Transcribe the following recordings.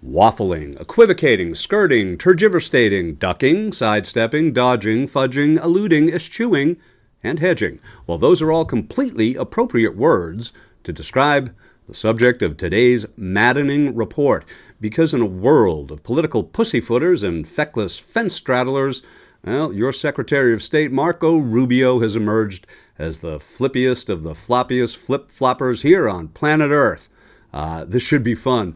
Waffling, equivocating, skirting, tergiversating, ducking, sidestepping, dodging, fudging, eluding, eschewing, and hedging. Well, those are all completely appropriate words to describe the subject of today's maddening report. Because in a world of political pussyfooters and feckless fence straddlers, well, your Secretary of State, Marco Rubio, has emerged as the flippiest of the floppiest flip-floppers here on planet Earth. This should be fun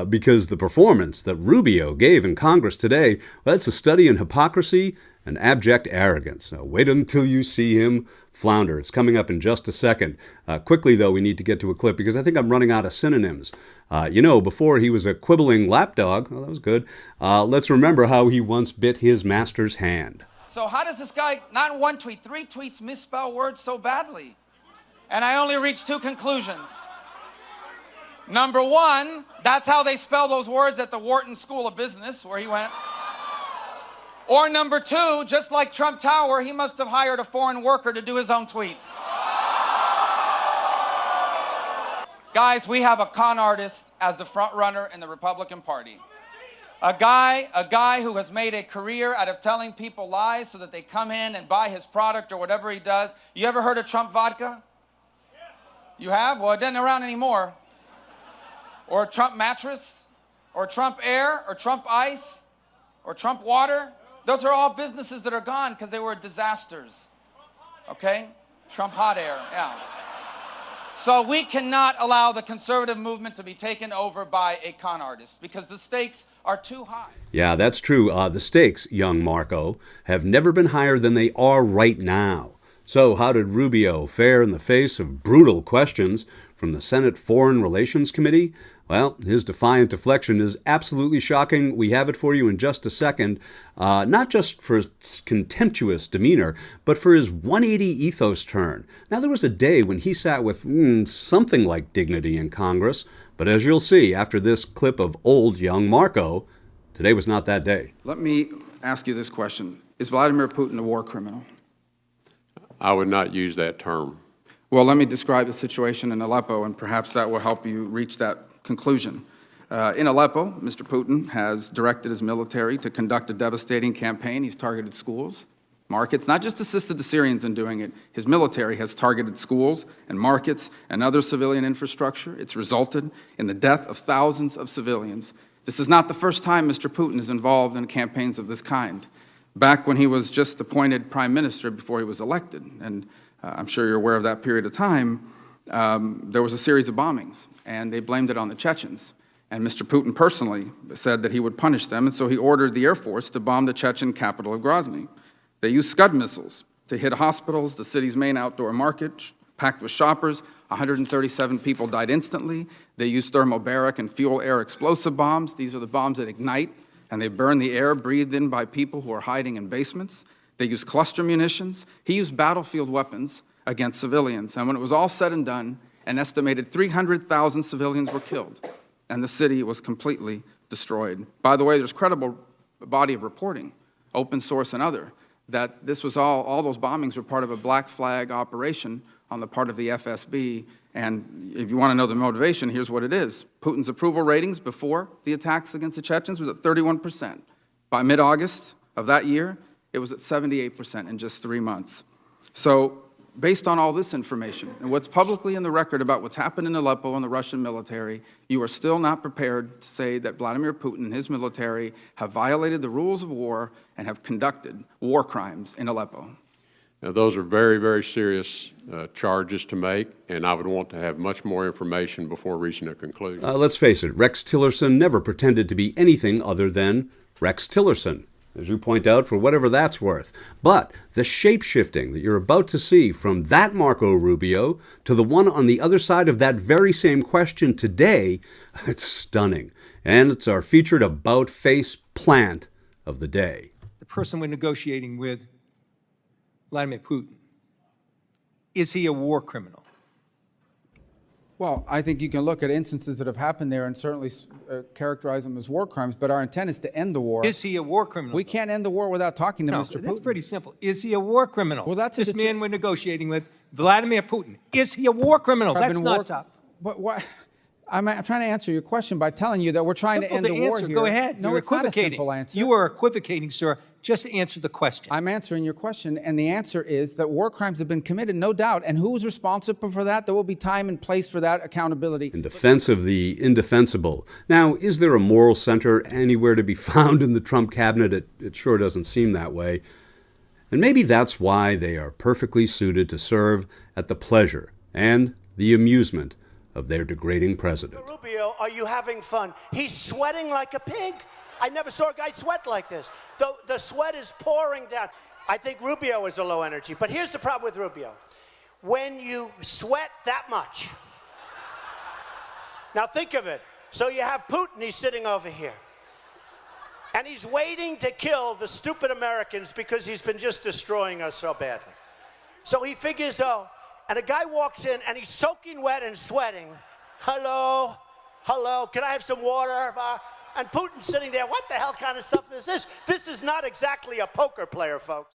because the performance that Rubio gave in Congress today, well, that's a study in hypocrisy and abject arrogance. Now, wait until you see him flounder. It's coming up in just a second. Quickly, though, we need to get to a clip because I think I'm running out of synonyms. Before he was a quibbling lapdog. Well, that was good. Let's remember how he once bit his master's hand. So how does this guy, not in one tweet, 3 tweets, misspell words so badly? And I only reached 2 conclusions. Number 1, that's how they spell those words at the Wharton School of Business, where he went. Or number 2, just like Trump Tower, he must have hired a foreign worker to do his own tweets. Guys, we have a con artist as the front runner in the Republican Party. A guy who has made a career out of telling people lies so that they come in and buy his product or whatever he does. You ever heard of Trump vodka? You have? Well, it isn't around anymore. Or Trump mattress, or Trump air, or Trump ice, or Trump water. Those are all businesses that are gone because they were disasters. Okay? Trump hot air, yeah. So we cannot allow the conservative movement to be taken over by a con artist because the stakes are too high. Yeah, that's true. The stakes, young Marco, have never been higher than they are right now. So how did Rubio fare in the face of brutal questions from the Senate Foreign Relations Committee? Well, his defiant deflection is absolutely shocking. We have it for you in just a second, not just for his contemptuous demeanor, but for his 180 ethos turn. Now, there was a day when he sat with something like dignity in Congress, but as you'll see after this clip of old young Marco, today was not that day. Let me ask you this question. Is Vladimir Putin a war criminal? I would not use that term. Well, let me describe the situation in Aleppo, and perhaps that will help you reach that conclusion. In Aleppo, Mr. Putin has directed his military to conduct a devastating campaign. He's targeted schools, markets, not just assisted the Syrians in doing it. His military has targeted schools and markets and other civilian infrastructure. It's resulted in the death of thousands of civilians. This is not the first time Mr. Putin is involved in campaigns of this kind. Back when he was just appointed prime minister before he was elected, and I'm sure you're aware of that period of time, there was a series of bombings, and they blamed it on the Chechens. And Mr. Putin personally said that he would punish them, and so he ordered the Air Force to bomb the Chechen capital of Grozny. They used Scud missiles to hit hospitals, the city's main outdoor market, packed with shoppers. 137 people died instantly. They used thermobaric and fuel-air explosive bombs. These are the bombs that ignite, and they burn the air breathed in by people who are hiding in basements. They used cluster munitions. He used battlefield weapons against civilians. And when it was all said and done, an estimated 300,000 civilians were killed, and the city was completely destroyed. By the way, there's credible body of reporting, open source and other, that this was all those bombings were part of a black flag operation on the part of the FSB. And if you want to know the motivation, here's what it is. Putin's approval ratings before the attacks against the Chechens was at 31%. By mid-August of that year, it was at 78% in just 3 months. So based on all this information and what's publicly in the record about what's happened in Aleppo and the Russian military, you are still not prepared to say that Vladimir Putin and his military have violated the rules of war and have conducted war crimes in Aleppo. Now, those are very, very serious charges to make, and I would want to have much more information before reaching a conclusion. Let's face it, Rex Tillerson never pretended to be anything other than Rex Tillerson, as you point out, for whatever that's worth. But the shape-shifting that you're about to see from that Marco Rubio to the one on the other side of that very same question today, it's stunning. And it's our featured about-face plant of the day. The person we're negotiating with, Vladimir Putin, is he a war criminal? Well, I think you can look at instances that have happened there and certainly characterize them as war crimes, but our intent is to end the war. Is he a war criminal? We can't end the war without talking to No, Mr. Putin. that's pretty simple. Is he a war criminal? Well, that's this man we're negotiating with, Vladimir Putin. Is he a war criminal? That's not tough. But why? I'm trying to answer your question by telling you that we're trying to end the war here. Go ahead. No, You're it's not a equivocating. simple answer. You are equivocating, sir. Just answer the question. I'm answering your question, and the answer is that war crimes have been committed, no doubt. And who's responsible for that? There will be time and place for that accountability. In defense of the indefensible. Now, is there a moral center anywhere to be found in the Trump cabinet? It sure doesn't seem that way. And maybe that's why they are perfectly suited to serve at the pleasure and the amusement of their degrading president. Rubio, are you having fun? He's sweating like a pig. I never saw a guy sweat like this. The sweat is pouring down. I think Rubio is a low energy, but here's the problem with Rubio. When you sweat that much, now think of it. So you have Putin, he's sitting over here. And he's waiting to kill the stupid Americans because he's been just destroying us so badly. So he figures, and a guy walks in and he's soaking wet and sweating. Hello, can I have some water? And Putin's sitting there, what the hell kind of stuff is this? This is not exactly a poker player, folks.